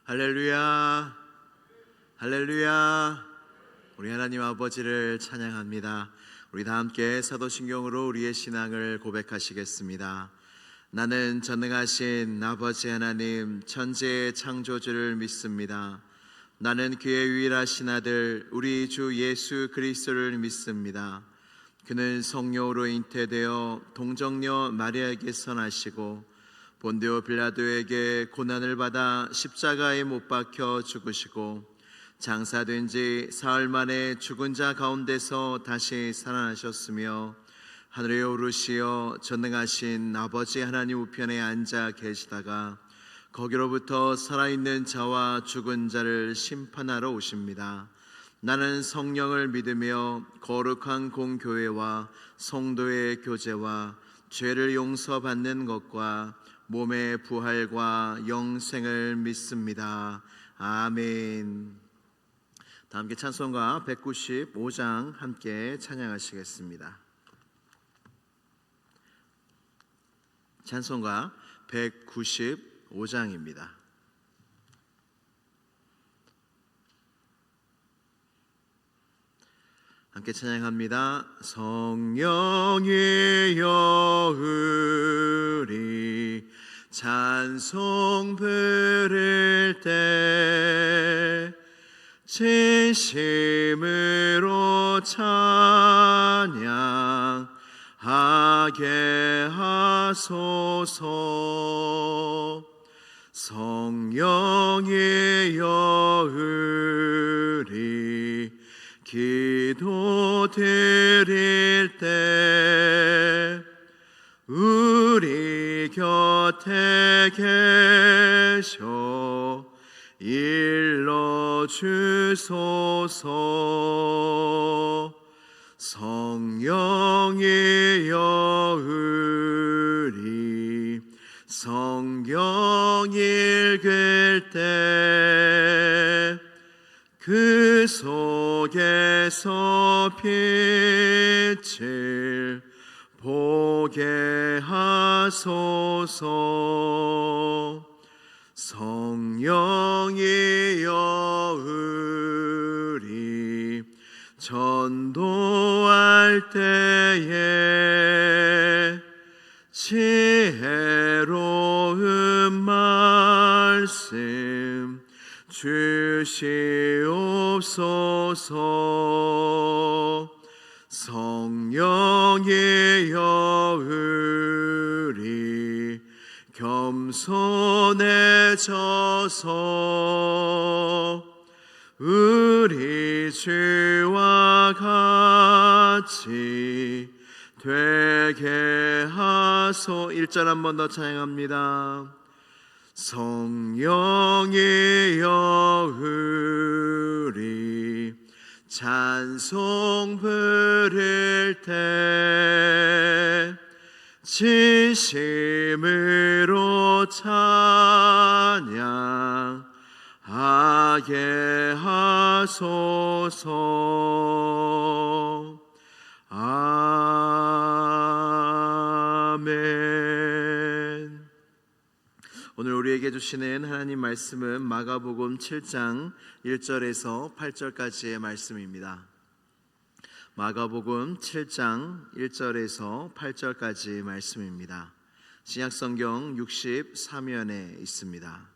할렐루야, 할렐루야. 우리 하나님 아버지를 찬양합니다. 우리 다 함께 사도신경으로 우리의 신앙을 고백하시겠습니다. 나는 전능하신 아버지 하나님 천지의 창조주를 믿습니다. 나는 그의 유일하신 아들 우리 주 예수 그리스도를 믿습니다. 그는 성령으로 잉태되어 동정녀 마리아에게서 나시고 본디오 빌라도에게 고난을 받아 십자가에 못 박혀 죽으시고 장사된 지 사흘 만에 죽은 자 가운데서 다시 살아나셨으며 하늘에 오르시어 전능하신 아버지 하나님 우편에 앉아 계시다가 거기로부터 살아있는 자와 죽은 자를 심판하러 오십니다. 나는 성령을 믿으며 거룩한 공교회와 성도의 교제와 죄를 용서받는 것과 몸의 부활과 영생을 믿습니다. 아멘. 다 함께 찬송가 195장 함께 찬양하시겠습니다. 찬송가 195장입니다. 함께 찬양합니다. 성령의 여울이 찬송 부를 때 진심으로 찬양하게 하소서. 성령의 여울이 기도 드릴 때 우리 곁에 계셔 일러주소서. 성령의 여울이 성경 읽을 때 그 속에서 빛을 보게 하소서. 성령의 여울이 전도할 때에 지혜로운 말씀 주시옵소서. 성령의 여울이 겸손해져서 우리 주와 같이 되게 하소. 1절 한 번 더 찬양합니다. 성령의 여울이 찬송 부를 때 진심으로 찬양하게 하소서. 아멘. 오늘 우리에게 주시는 하나님 말씀은 마가복음 7장 1절에서 8절까지의 말씀입니다. 마가복음 7장 1절에서 8절까지 말씀입니다. 신약성경 63면에 있습니다.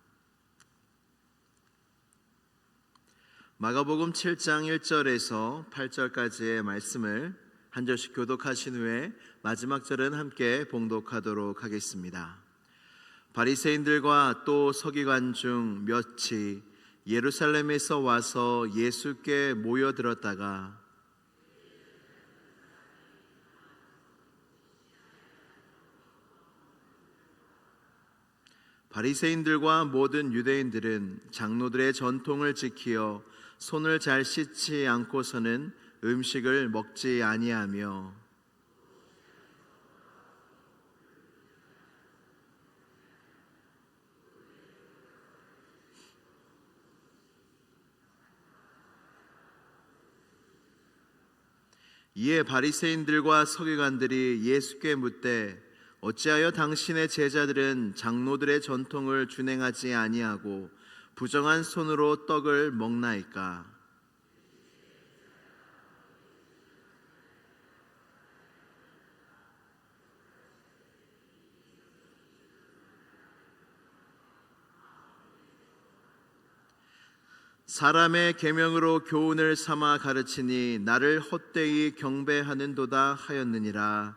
마가복음 7장 1절에서 8절까지의 말씀을 한 절씩 교독하신 후에 마지막 절은 함께 봉독하도록 하겠습니다. 바리새인들과 또 서기관 중 몇이 예루살렘에서 와서 예수께 모여들었다가 바리새인들과 모든 유대인들은 장로들의 전통을 지키어 손을 잘 씻지 않고서는 음식을 먹지 아니하며 이에 바리새인들과 서기관들이 예수께 묻되 어찌하여 당신의 제자들은 장로들의 전통을 준행하지 아니하고 부정한 손으로 떡을 먹나이까? 사람의 계명으로 교훈을 삼아 가르치니 나를 헛되이 경배하는도다 하였느니라.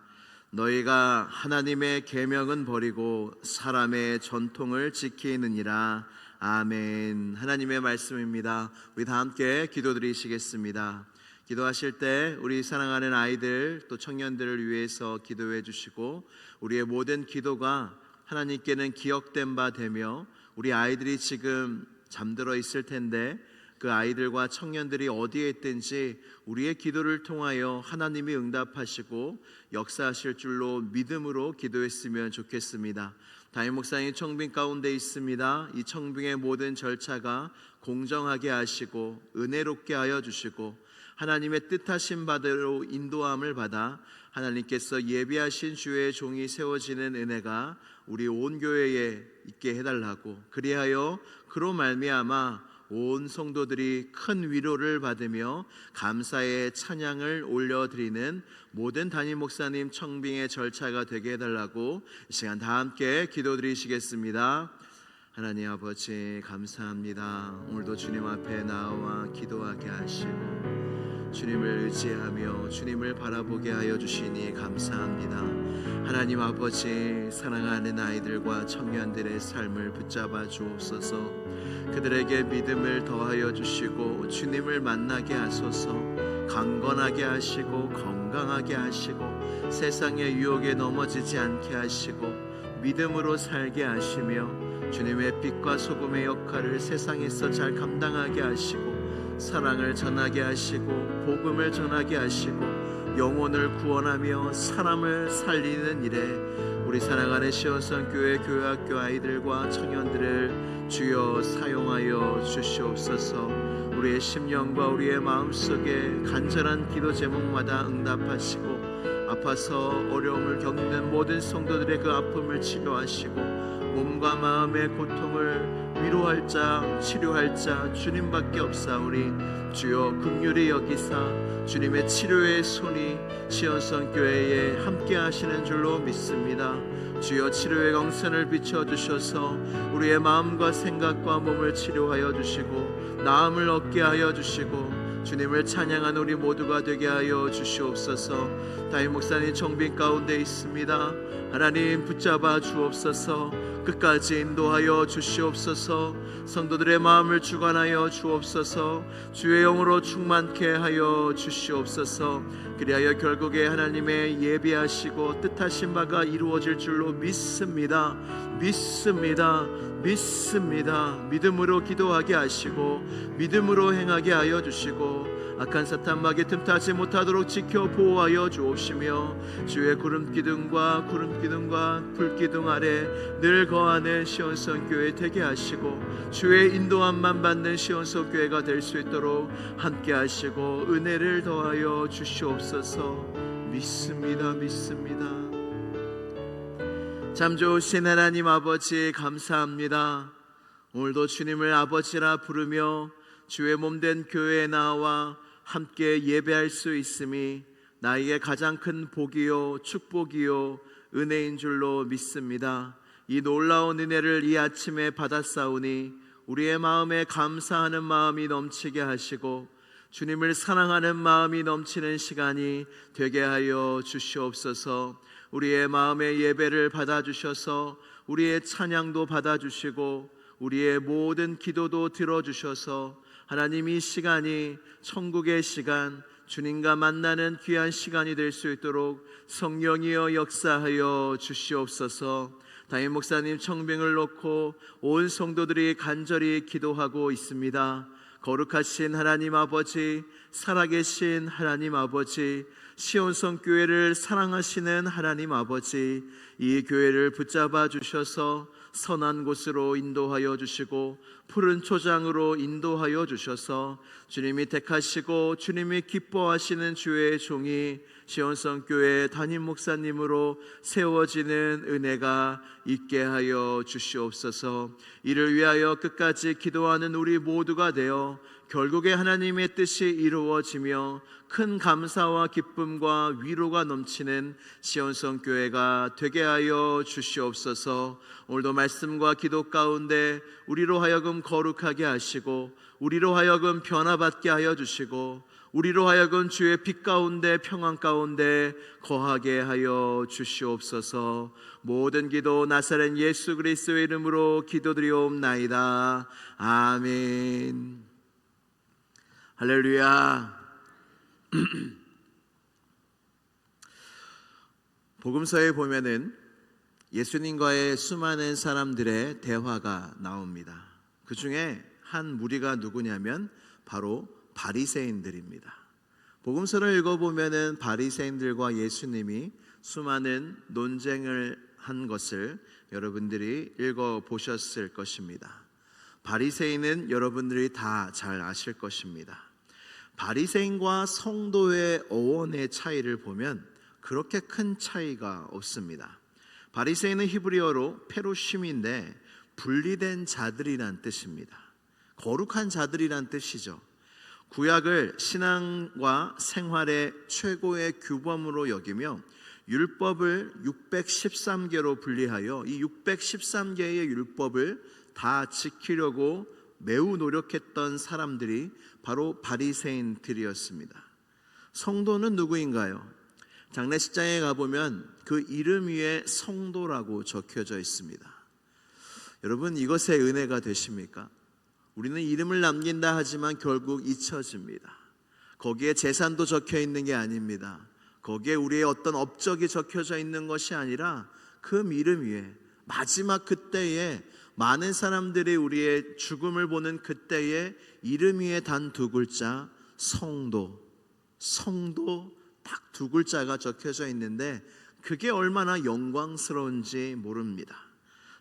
너희가 하나님의 계명은 버리고 사람의 전통을 지키느니라. 아멘. 하나님의 말씀입니다. 우리 다 함께 기도드리시겠습니다. 기도하실 때 우리 사랑하는 아이들 또 청년들을 위해서 기도해 주시고, 우리의 모든 기도가 하나님께는 기억된 바 되며, 우리 아이들이 지금 잠들어 있을 텐데 그 아이들과 청년들이 어디에 있든지 우리의 기도를 통하여 하나님이 응답하시고 역사하실 줄로 믿음으로 기도했으면 좋겠습니다. 담임 목사님 청빙 가운데 있습니다. 이 청빙의 모든 절차가 공정하게 하시고 은혜롭게 하여 주시고 하나님의 뜻하신 바대로 인도함을 받아 하나님께서 예비하신 주의 종이 세워지는 은혜가 우리 온 교회에 있게 해달라고, 그리하여 그로 말미암아 온 성도들이 큰 위로를 받으며 감사의 찬양을 올려드리는 모든 담임 목사님 청빙의 절차가 되게 해달라고 이 시간 다 함께 기도드리시겠습니다. 하나님 아버지 감사합니다. 오늘도 주님 앞에 나와 기도하게 하시고 주님을 의지하며 주님을 바라보게 하여 주시니 감사합니다. 하나님 아버지, 사랑하는 아이들과 청년들의 삶을 붙잡아 주옵소서. 그들에게 믿음을 더하여 주시고 주님을 만나게 하소서. 강건하게 하시고 건강하게 하시고 세상의 유혹에 넘어지지 않게 하시고 믿음으로 살게 하시며 주님의 빛과 소금의 역할을 세상에서 잘 감당하게 하시고 사랑을 전하게 하시고 복음을 전하게 하시고 영혼을 구원하며 사람을 살리는 일에 우리 사랑하는 시온선 교회 교회학교 아이들과 청년들을 주여 사용하여 주시옵소서. 우리의 심령과 우리의 마음속에 간절한 기도 제목마다 응답하시고 아파서 어려움을 겪는 모든 성도들의 그 아픔을 치료하시고 몸과 마음의 고통을 위로할 자 치료할 자 주님밖에 없사오니 주여 긍휼히 여기사 주님의 치료의 손이 시온선 교회에 함께 하시는 줄로 믿습니다. 주여 치료의 광선을 비춰주셔서 우리의 마음과 생각과 몸을 치료하여 주시고 나음을 얻게 하여 주시고 주님을 찬양한 우리 모두가 되게 하여 주시옵소서. 담임 목사님 청빙 가운데 있습니다. 하나님 붙잡아 주옵소서. 끝까지 인도하여 주시옵소서. 성도들의 마음을 주관하여 주옵소서. 주의 영으로 충만케 하여 주시옵소서. 그리하여 결국에 하나님의 예비하시고 뜻하신 바가 이루어질 줄로 믿습니다. 믿습니다. 믿습니다. 믿음으로 기도하게 하시고 믿음으로 행하게 하여 주시고 악한 사탄 마귀 틈타지 못하도록 지켜 보호하여 주옵시며 주의 구름기둥과 불기둥 아래 늘 거하는 시온선 교회 되게 하시고 주의 인도함만 받는 시온선 교회가 될 수 있도록 함께 하시고 은혜를 더하여 주시옵소서. 믿습니다. 믿습니다. 참 좋으신 하나님 아버지 감사합니다. 오늘도 주님을 아버지라 부르며 주의 몸된 교회에 나와 함께 예배할 수 있음이 나에게 가장 큰 복이요 축복이요 은혜인 줄로 믿습니다. 이 놀라운 은혜를 이 아침에 받았사오니 우리의 마음에 감사하는 마음이 넘치게 하시고 주님을 사랑하는 마음이 넘치는 시간이 되게 하여 주시옵소서. 우리의 마음의 예배를 받아주셔서 우리의 찬양도 받아주시고 우리의 모든 기도도 들어주셔서 하나님 이 시간이 천국의 시간, 주님과 만나는 귀한 시간이 될 수 있도록 성령이여 역사하여 주시옵소서. 담임 목사님 청빙을 놓고 온 성도들이 간절히 기도하고 있습니다. 거룩하신 하나님 아버지, 살아계신 하나님 아버지, 시온성 교회를 사랑하시는 하나님 아버지, 이 교회를 붙잡아 주셔서 선한 곳으로 인도하여 주시고 푸른 초장으로 인도하여 주셔서 주님이 택하시고 주님이 기뻐하시는 주의 종이 시온성교회 담임 목사님으로 세워지는 은혜가 있게 하여 주시옵소서. 이를 위하여 끝까지 기도하는 우리 모두가 되어 결국에 하나님의 뜻이 이루어지며 큰 감사와 기쁨과 위로가 넘치는 시온성교회가 되게 하여 주시옵소서. 오늘도 말씀과 기도 가운데 우리로 하여금 거룩하게 하시고 우리로 하여금 변화받게 하여 주시고 우리로 하여금 주의 빛 가운데 평안 가운데 거하게 하여 주시옵소서. 모든 기도 나사렛 예수 그리스도의 이름으로 기도드리옵나이다. 아멘. 할렐루야. 복음서에 보면은 예수님과의 수많은 사람들의 대화가 나옵니다. 그 중에 한 무리가 누구냐면 바로 바리새인들입니다. 복음서를 읽어보면은 바리새인들과 예수님이 수많은 논쟁을 한 것을 여러분들이 읽어보셨을 것입니다. 바리새인은 여러분들이 다 잘 아실 것입니다. 바리새인과 성도의 어원의 차이를 보면 그렇게 큰 차이가 없습니다. 바리새인은 히브리어로 페루심인데 분리된 자들이란 뜻입니다. 거룩한 자들이란 뜻이죠. 구약을 신앙과 생활의 최고의 규범으로 여기며 율법을 613개로 분리하여 이 613개의 율법을 다 지키려고 매우 노력했던 사람들이 바로 바리새인들이었습니다. 성도는 누구인가요? 장례식장에 가보면 그 이름 위에 성도라고 적혀져 있습니다. 여러분, 이것의 은혜가 되십니까? 우리는 이름을 남긴다 하지만 결국 잊혀집니다. 거기에 재산도 적혀 있는 게 아닙니다. 거기에 우리의 어떤 업적이 적혀져 있는 것이 아니라 그 이름 위에 마지막 그때에 많은 사람들이 우리의 죽음을 보는 그때에 이름 위에 단 두 글자 성도 딱 두 글자가 적혀져 있는데 그게 얼마나 영광스러운지 모릅니다.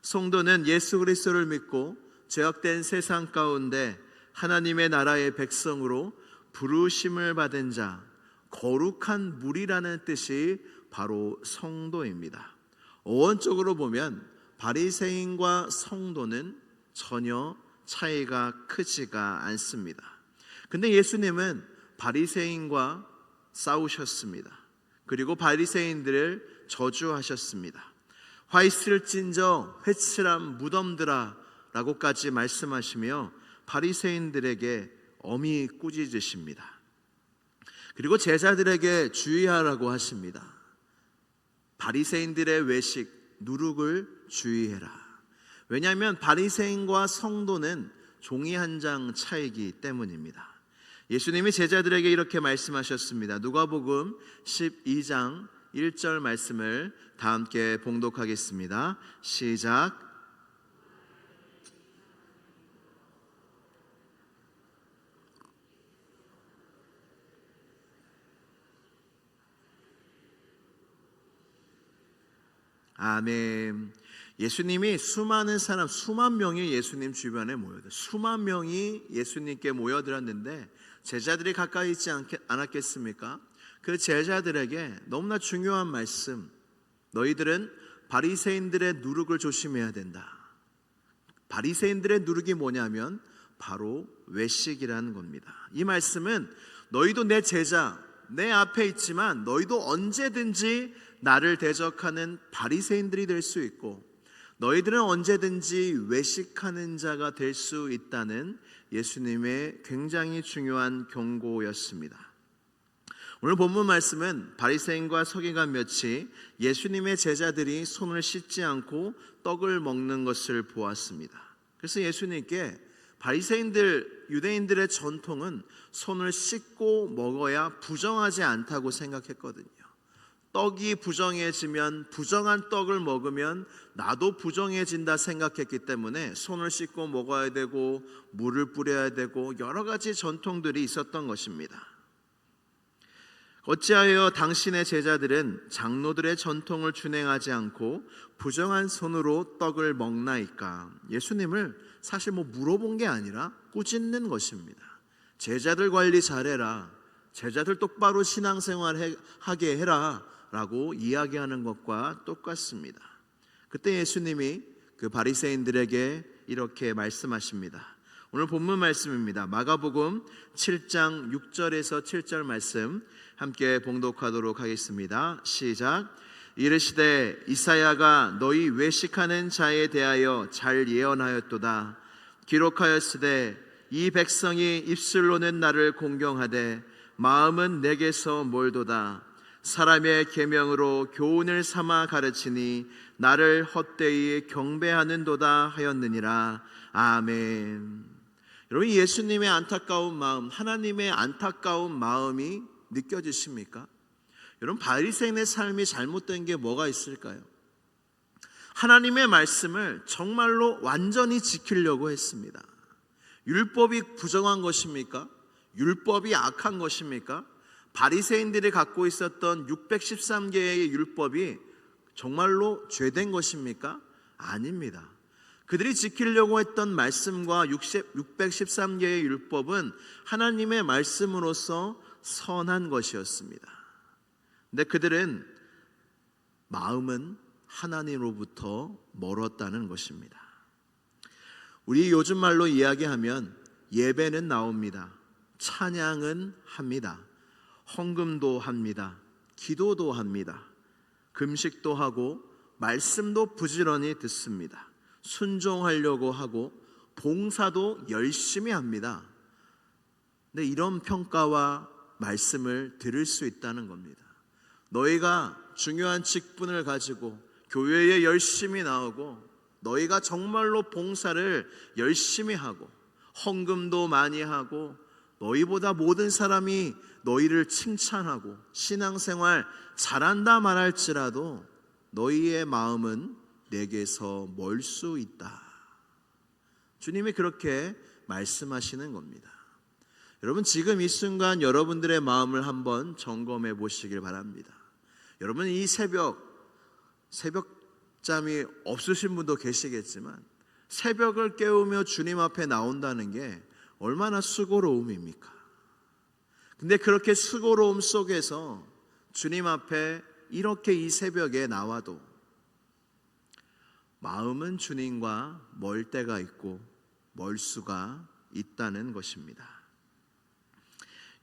성도는 예수 그리스도를 믿고 죄악된 세상 가운데 하나님의 나라의 백성으로 부르심을 받은 자, 거룩한 무리라는 뜻이 바로 성도입니다. 어원적으로 보면 바리새인과 성도는 전혀 차이가 크지가 않습니다. 근데 예수님은 바리새인과 싸우셨습니다. 그리고 바리새인들을 저주하셨습니다. 화 있을 찐저 회칠한 무덤들아 라고까지 말씀하시며 바리새인들에게 엄히 꾸짖으십니다. 그리고 제자들에게 주의하라고 하십니다. 바리새인들의 외식, 누룩을 주의해라. 왜냐하면 바리새인과 성도는 종이 한 장 차이기 때문입니다. 예수님이 제자들에게 이렇게 말씀하셨습니다. 누가복음 12장 1절 말씀을 다 함께 봉독하겠습니다. 시작. 아멘. 예수님이 수만 명이 예수님 주변에 모여들, 수만 명이 예수님께 모여들었는데 제자들이 가까이 있지 않았겠습니까? 그 제자들에게 너무나 중요한 말씀, 너희들은 바리새인들의 누룩을 조심해야 된다. 바리새인들의 누룩이 뭐냐면 바로 외식이라는 겁니다. 이 말씀은 너희도 내 제자, 내 앞에 있지만 너희도 언제든지 나를 대적하는 바리새인들이 될 수 있고 너희들은 언제든지 외식하는 자가 될 수 있다는 예수님의 굉장히 중요한 경고였습니다. 오늘 본문 말씀은 바리새인과 서기관 몇이 예수님의 제자들이 손을 씻지 않고 떡을 먹는 것을 보았습니다. 그래서 예수님께 바리새인들, 유대인들의 전통은 손을 씻고 먹어야 부정하지 않다고 생각했거든요. 떡이 부정해지면, 부정한 떡을 먹으면 나도 부정해진다 생각했기 때문에 손을 씻고 먹어야 되고 물을 뿌려야 되고 여러 가지 전통들이 있었던 것입니다. 어찌하여 당신의 제자들은 장로들의 전통을 준행하지 않고 부정한 손으로 떡을 먹나이까? 예수님을 사실 물어본 게 아니라 꾸짖는 것입니다. 제자들 관리 잘해라, 제자들 똑바로 신앙생활 하게 해라 라고 이야기하는 것과 똑같습니다. 그때 예수님이 그 바리새인들에게 이렇게 말씀하십니다. 오늘 본문 말씀입니다. 마가복음 7장 6절에서 7절 말씀 함께 봉독하도록 하겠습니다. 시작. 이르시되 이사야가 너희 외식하는 자에 대하여 잘 예언하였도다. 기록하였으되 이 백성이 입술로는 나를 공경하되 마음은 내게서 멀도다. 사람의 계명으로 교훈을 삼아 가르치니 나를 헛되이 경배하는도다 하였느니라. 아멘. 여러분, 예수님의 안타까운 마음, 하나님의 안타까운 마음이 느껴지십니까? 여러분, 바리새인의 삶이 잘못된 게 뭐가 있을까요? 하나님의 말씀을 정말로 완전히 지키려고 했습니다. 율법이 부정한 것입니까? 율법이 악한 것입니까? 바리새인들이 갖고 있었던 613개의 율법이 정말로 죄된 것입니까? 아닙니다. 그들이 지키려고 했던 말씀과 613개의 율법은 하나님의 말씀으로서 선한 것이었습니다. 근데 그들은 마음은 하나님으로부터 멀었다는 것입니다. 우리 요즘 말로 이야기하면 예배는 나옵니다. 찬양은 합니다. 헌금도 합니다. 기도도 합니다. 금식도 하고 말씀도 부지런히 듣습니다. 순종하려고 하고 봉사도 열심히 합니다. 근데 이런 평가와 말씀을 들을 수 있다는 겁니다. 너희가 중요한 직분을 가지고 교회에 열심히 나오고 너희가 정말로 봉사를 열심히 하고 헌금도 많이 하고 너희보다 모든 사람이 너희를 칭찬하고 신앙생활 잘한다 말할지라도 너희의 마음은 내게서 멀 수 있다. 주님이 그렇게 말씀하시는 겁니다. 여러분, 지금 이 순간 여러분들의 마음을 한번 점검해 보시길 바랍니다. 여러분, 이 새벽잠이 없으신 분도 계시겠지만 새벽을 깨우며 주님 앞에 나온다는 게 얼마나 수고로움입니까? 근데 그렇게 수고로움 속에서 주님 앞에 이렇게 이 새벽에 나와도 마음은 주님과 멀 때가 있고 멀 수가 있다는 것입니다.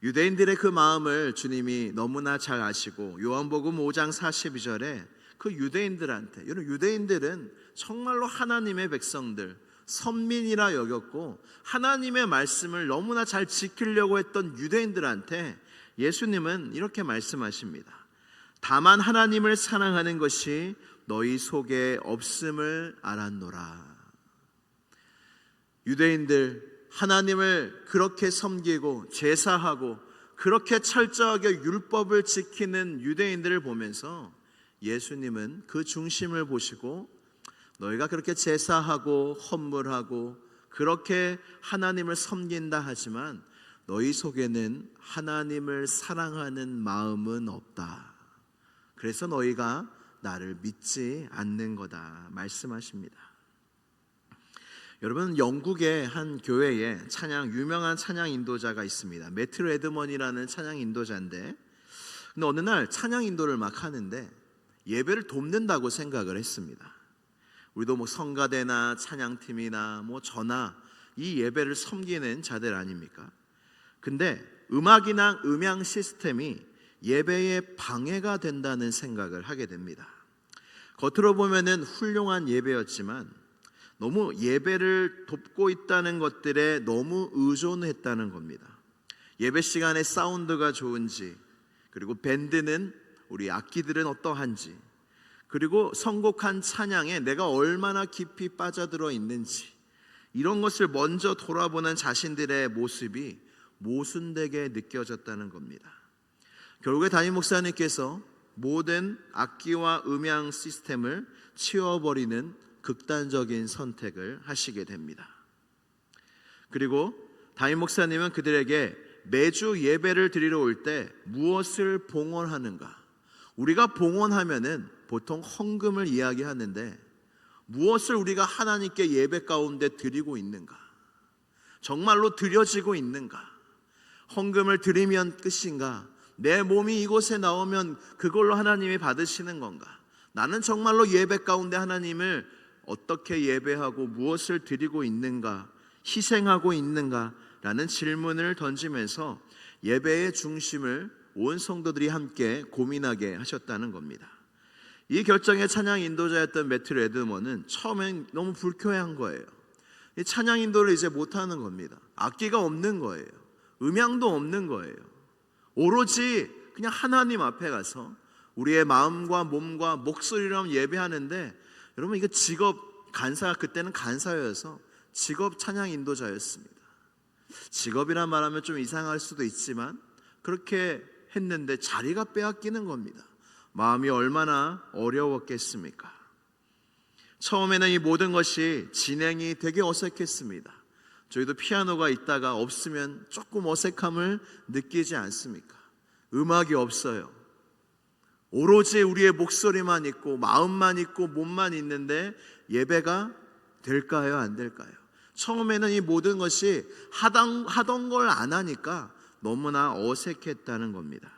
유대인들의 그 마음을 주님이 너무나 잘 아시고 요한복음 5장 42절에 그 유대인들한테, 여러분, 유대인들은 정말로 하나님의 백성들, 선민이라 여겼고 하나님의 말씀을 너무나 잘 지키려고 했던 유대인들한테 예수님은 이렇게 말씀하십니다. 다만 하나님을 사랑하는 것이 너희 속에 없음을 알았노라. 유대인들, 하나님을 그렇게 섬기고 제사하고 그렇게 철저하게 율법을 지키는 유대인들을 보면서 예수님은 그 중심을 보시고 너희가 그렇게 제사하고 헌물하고 그렇게 하나님을 섬긴다 하지만 너희 속에는 하나님을 사랑하는 마음은 없다. 그래서 너희가 나를 믿지 않는 거다 말씀하십니다. 여러분, 영국의 한 교회에 유명한 찬양 인도자가 있습니다. 매트 레드먼이라는 찬양 인도자인데, 근데 어느 날 찬양 인도를 막 하는데 예배를 돕는다고 생각을 했습니다. 우리도 성가대나 찬양팀이나 저나 이 예배를 섬기는 자들 아닙니까? 근데 음악이나 음향 시스템이 예배에 방해가 된다는 생각을 하게 됩니다. 겉으로 보면은 훌륭한 예배였지만 너무 예배를 돕고 있다는 것들에 너무 의존했다는 겁니다. 예배 시간에 사운드가 좋은지, 그리고 밴드는 우리 악기들은 어떠한지, 그리고 선곡한 찬양에 내가 얼마나 깊이 빠져들어 있는지, 이런 것을 먼저 돌아보는 자신들의 모습이 모순되게 느껴졌다는 겁니다. 결국에 담임 목사님께서 모든 악기와 음향 시스템을 치워버리는 극단적인 선택을 하시게 됩니다. 그리고 담임 목사님은 그들에게 매주 예배를 드리러 올 때 무엇을 봉헌하는가? 우리가 봉헌하면은 보통 헌금을 이야기하는데 무엇을 우리가 하나님께 예배 가운데 드리고 있는가? 정말로 드려지고 있는가? 헌금을 드리면 끝인가? 내 몸이 이곳에 나오면 그걸로 하나님이 받으시는 건가? 나는 정말로 예배 가운데 하나님을 어떻게 예배하고 무엇을 드리고 있는가? 희생하고 있는가? 라는 질문을 던지면서 예배의 중심을 온 성도들이 함께 고민하게 하셨다는 겁니다. 이 결정의 찬양 인도자였던 매튜 레드먼은 처음엔 너무 불쾌한 거예요. 이 찬양 인도를 이제 못하는 겁니다. 악기가 없는 거예요. 음향도 없는 거예요. 오로지 그냥 하나님 앞에 가서 우리의 마음과 몸과 목소리로 예배하는데, 여러분 이거 직업 간사, 그때는 간사여서 직업 찬양 인도자였습니다. 직업이란 말하면 좀 이상할 수도 있지만 그렇게 했는데 자리가 빼앗기는 겁니다. 마음이 얼마나 어려웠겠습니까? 처음에는 이 모든 것이 진행이 되게 어색했습니다. 저희도 피아노가 있다가 없으면 조금 어색함을 느끼지 않습니까? 음악이 없어요. 오로지 우리의 목소리만 있고 마음만 있고 몸만 있는데 예배가 될까요? 안 될까요? 처음에는 이 모든 것이 하던 걸 안 하니까 너무나 어색했다는 겁니다.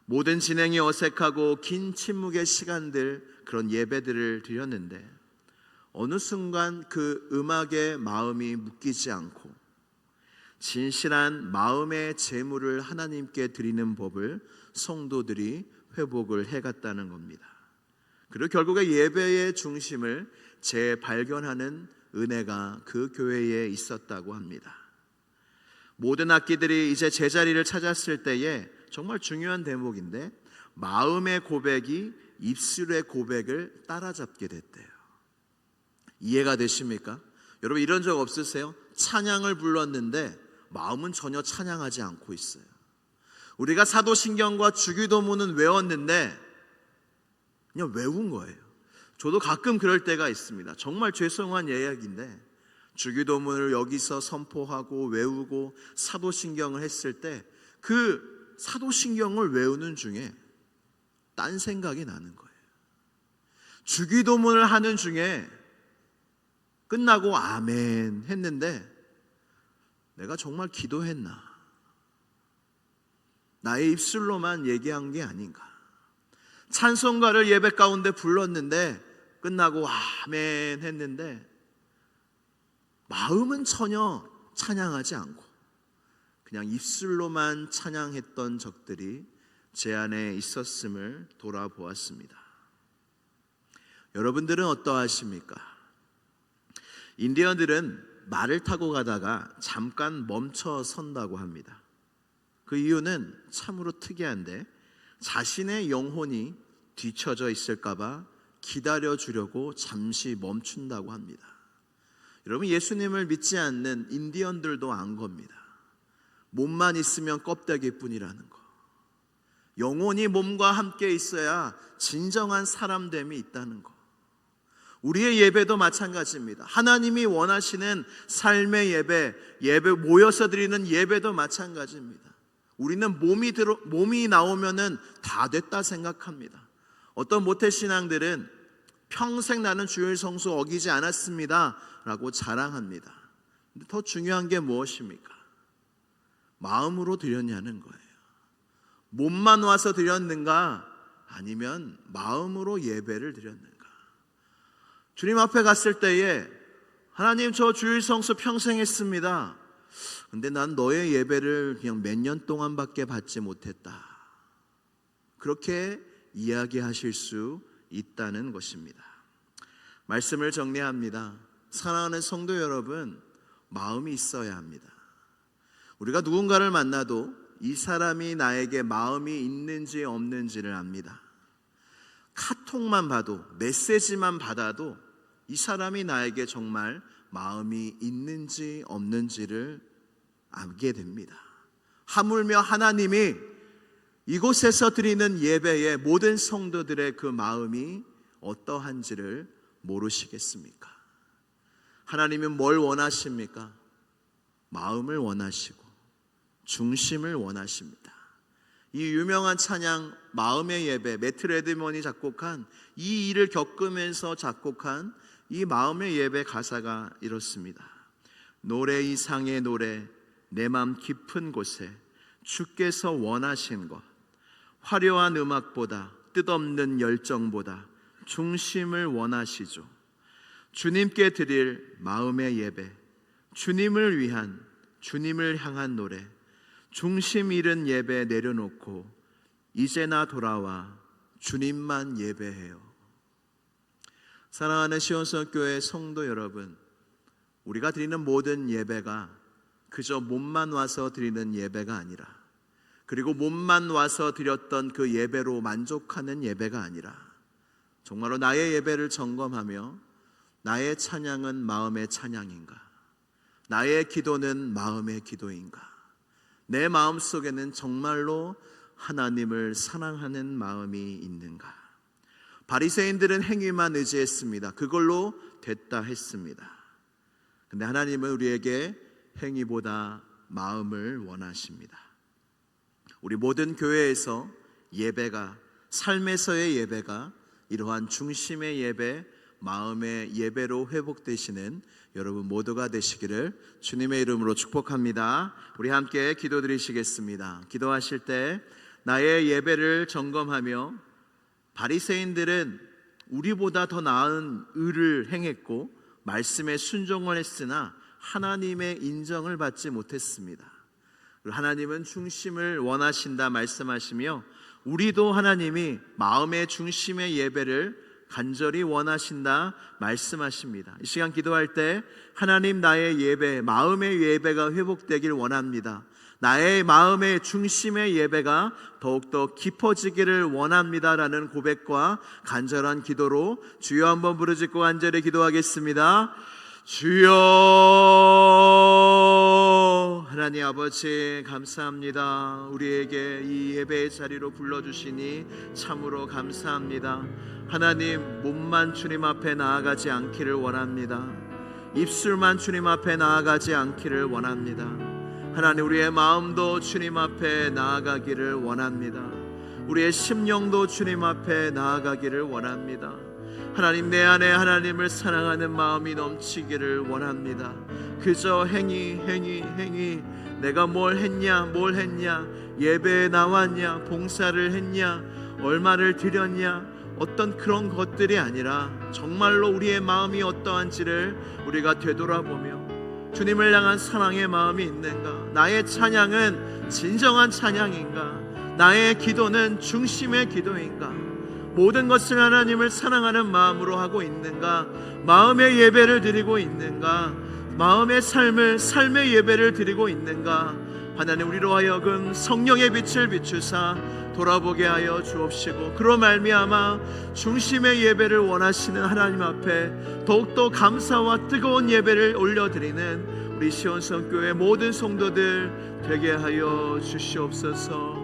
모든 진행이 어색하고 긴 침묵의 시간들, 그런 예배들을 드렸는데 어느 순간 그 음악에 마음이 묶이지 않고 진실한 마음의 제물을 하나님께 드리는 법을 성도들이 회복을 해갔다는 겁니다. 그리고 결국에 예배의 중심을 재발견하는 은혜가 그 교회에 있었다고 합니다. 모든 악기들이 이제 제자리를 찾았을 때에 정말 중요한 대목인데 마음의 고백이 입술의 고백을 따라잡게 됐대요. 이해가 되십니까? 여러분 이런 적 없으세요? 찬양을 불렀는데 마음은 전혀 찬양하지 않고 있어요. 우리가 사도신경과 주기도문은 외웠는데 그냥 외운 거예요. 저도 가끔 그럴 때가 있습니다. 정말 죄송한 이야기인데 주기도문을 여기서 선포하고 외우고 사도신경을 했을 때 그 사도신경을 외우는 중에 딴 생각이 나는 거예요. 주기도문을 하는 중에 끝나고 아멘 했는데 내가 정말 기도했나? 나의 입술로만 얘기한 게 아닌가? 찬송가를 예배 가운데 불렀는데 끝나고 아멘 했는데 마음은 전혀 찬양하지 않고 그냥 입술로만 찬양했던 적들이 제 안에 있었음을 돌아보았습니다. 여러분들은 어떠하십니까? 인디언들은 말을 타고 가다가 잠깐 멈춰 선다고 합니다. 그 이유는 참으로 특이한데 자신의 영혼이 뒤처져 있을까봐 기다려주려고 잠시 멈춘다고 합니다. 여러분 예수님을 믿지 않는 인디언들도 안 겁니다. 몸만 있으면 껍데기뿐이라는 거. 영혼이 몸과 함께 있어야 진정한 사람됨이 있다는 거. 우리의 예배도 마찬가지입니다. 하나님이 원하시는 삶의 예배 모여서 드리는 예배도 마찬가지입니다. 우리는 몸이 나오면은 다 됐다 생각합니다. 어떤 모태신앙들은 평생 나는 주일 성수 어기지 않았습니다 라고 자랑합니다. 근데 더 중요한 게 무엇입니까? 마음으로 드렸냐는 거예요. 몸만 와서 드렸는가? 아니면 마음으로 예배를 드렸는가? 주님 앞에 갔을 때에 하나님 저 주일 성수 평생 했습니다. 근데 난 너의 예배를 그냥 몇 년 동안밖에 받지 못했다. 그렇게 이야기하실 수 있다는 것입니다. 말씀을 정리합니다. 사랑하는 성도 여러분, 마음이 있어야 합니다. 우리가 누군가를 만나도 이 사람이 나에게 마음이 있는지 없는지를 압니다. 카톡만 봐도, 메시지만 받아도 이 사람이 나에게 정말 마음이 있는지 없는지를 알게 됩니다. 하물며 하나님이 이곳에서 드리는 예배의 모든 성도들의 그 마음이 어떠한지를 모르시겠습니까? 하나님은 뭘 원하십니까? 마음을 원하시고 중심을 원하십니다. 이 유명한 찬양 마음의 예배, 매트 레드먼이 작곡한 이 일을 겪으면서 작곡한 이 마음의 예배 가사가 이렇습니다. 노래 이상의 노래 내 맘 깊은 곳에 주께서 원하신 것, 화려한 음악보다 뜻없는 열정보다 중심을 원하시죠. 주님께 드릴 마음의 예배, 주님을 위한, 주님을 향한 노래, 중심 잃은 예배 내려놓고 이제 나 돌아와 주님만 예배해요. 사랑하는 시온성교회 성도 여러분, 우리가 드리는 모든 예배가 그저 몸만 와서 드리는 예배가 아니라, 그리고 몸만 와서 드렸던 그 예배로 만족하는 예배가 아니라, 정말로 나의 예배를 점검하며 나의 찬양은 마음의 찬양인가, 나의 기도는 마음의 기도인가, 내 마음 속에는 정말로 하나님을 사랑하는 마음이 있는가. 바리새인들은 행위만 의지했습니다. 그걸로 됐다 했습니다. 근데 하나님은 우리에게 행위보다 마음을 원하십니다. 우리 모든 교회에서 예배가, 삶에서의 예배가 이러한 중심의 예배, 마음의 예배로 회복되시는 여러분 모두가 되시기를 주님의 이름으로 축복합니다. 우리 함께 기도드리시겠습니다. 기도하실 때 나의 예배를 점검하며, 바리새인들은 우리보다 더 나은 의를 행했고 말씀에 순종을 했으나 하나님의 인정을 받지 못했습니다. 하나님은 중심을 원하신다 말씀하시며, 우리도 하나님이 마음의 중심의 예배를 간절히 원하신다 말씀하십니다. 이 시간 기도할 때 하나님, 나의 예배, 마음의 예배가 회복되길 원합니다. 나의 마음의 중심의 예배가 더욱더 깊어지기를 원합니다라는 고백과 간절한 기도로 주여 한번 부르짖고 간절히 기도하겠습니다. 주여. 하나님 아버지 감사합니다. 우리에게 이 예배의 자리로 불러주시니 참으로 감사합니다. 하나님, 몸만 주님 앞에 나아가지 않기를 원합니다. 입술만 주님 앞에 나아가지 않기를 원합니다. 하나님, 우리의 마음도 주님 앞에 나아가기를 원합니다. 우리의 심령도 주님 앞에 나아가기를 원합니다. 하나님, 내 안에 하나님을 사랑하는 마음이 넘치기를 원합니다. 그저 행위 내가 뭘 했냐, 예배에 나왔냐, 봉사를 했냐, 얼마를 드렸냐, 어떤 그런 것들이 아니라 정말로 우리의 마음이 어떠한지를 우리가 되돌아보며 주님을 향한 사랑의 마음이 있는가, 나의 찬양은 진정한 찬양인가, 나의 기도는 중심의 기도인가, 모든 것을 하나님을 사랑하는 마음으로 하고 있는가, 마음의 예배를 드리고 있는가, 마음의 삶의 예배를 드리고 있는가. 하나님, 우리로 하여금 성령의 빛을 비추사 돌아보게 하여 주옵시고, 그로 말미암아 중심의 예배를 원하시는 하나님 앞에 더욱더 감사와 뜨거운 예배를 올려드리는 우리 시온성교회 모든 성도들 되게 하여 주시옵소서.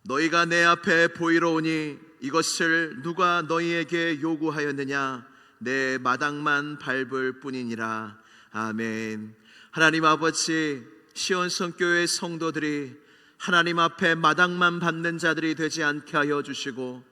너희가 내 앞에 보이러 오니 이것을 누가 너희에게 요구하였느냐, 내 마당만 밟을 뿐이니라. 아멘. 하나님 아버지, 시온성교회 성도들이 하나님 앞에 마당만 밟는 자들이 되지 않게 하여 주시고,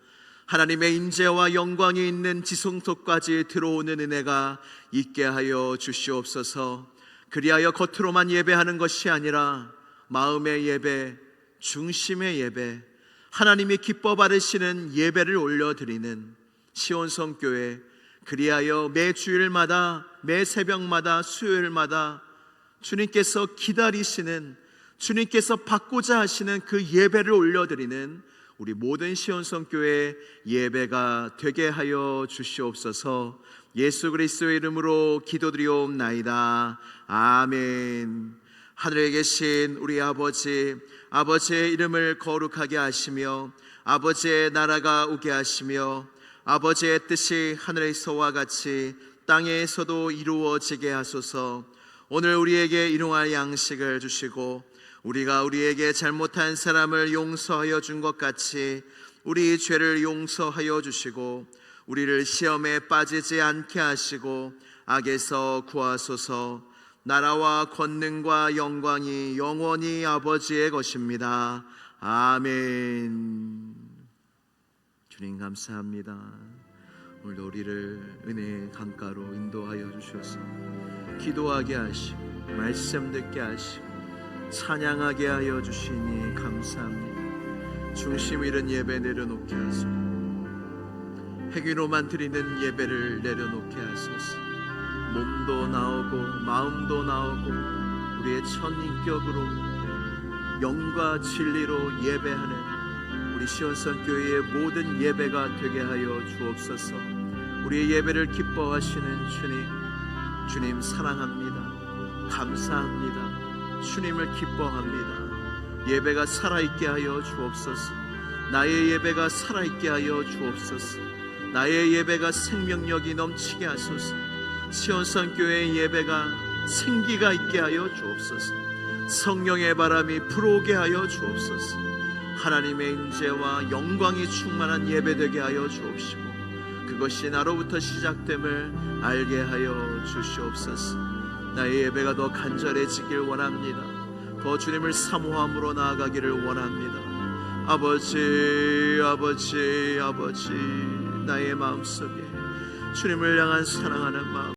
하나님의 인재와 영광이 있는 지성소까지 들어오는 은혜가 있게 하여 주시옵소서. 그리하여 겉으로만 예배하는 것이 아니라 마음의 예배, 중심의 예배, 하나님이 기뻐 받으시는 예배를 올려드리는 시온성교회, 그리하여 매 주일마다, 매 새벽마다, 수요일마다 주님께서 기다리시는, 주님께서 받고자 하시는 그 예배를 올려드리는 우리 모든 시온성교회 예배가 되게 하여 주시옵소서. 예수 그리스도의 이름으로 기도드리옵나이다. 아멘. 하늘에 계신 우리 아버지, 아버지의 이름을 거룩하게 하시며 아버지의 나라가 오게 하시며 아버지의 뜻이 하늘에서와 같이 땅에서도 이루어지게 하소서. 오늘 우리에게 일용할 양식을 주시고, 우리가 우리에게 잘못한 사람을 용서하여 준 것 같이 우리 죄를 용서하여 주시고, 우리를 시험에 빠지지 않게 하시고 악에서 구하소서. 나라와 권능과 영광이 영원히 아버지의 것입니다. 아멘. 주님 감사합니다. 오늘도 우리를 은혜의 강가로 인도하여 주셔서 기도하게 하시고 말씀 듣게 하시고 찬양하게 하여 주시니 감사합니다. 중심 잃은 예배 내려놓게 하소서. 행위로만 드리는 예배를 내려놓게 하소서. 몸도 나오고 마음도 나오고 우리의 첫 인격으로 영과 진리로 예배하는 우리 시온산 교회의 모든 예배가 되게 하여 주옵소서. 우리의 예배를 기뻐하시는 주님 사랑합니다. 감사합니다. 주님을 기뻐합니다. 예배가 살아있게 하여 주옵소서. 나의 예배가 살아있게 하여 주옵소서. 나의 예배가 생명력이 넘치게 하소서. 시온산 교회의 예배가 생기가 있게 하여 주옵소서. 성령의 바람이 불어오게 하여 주옵소서. 하나님의 임재와 영광이 충만한 예배되게 하여 주옵시고 그것이 나로부터 시작됨을 알게 하여 주시옵소서. 나의 예배가 더 간절해지길 원합니다. 더 주님을 사모함으로 나아가기를 원합니다. 아버지 아버지 아버지, 나의 마음속에 주님을 향한 사랑하는 마음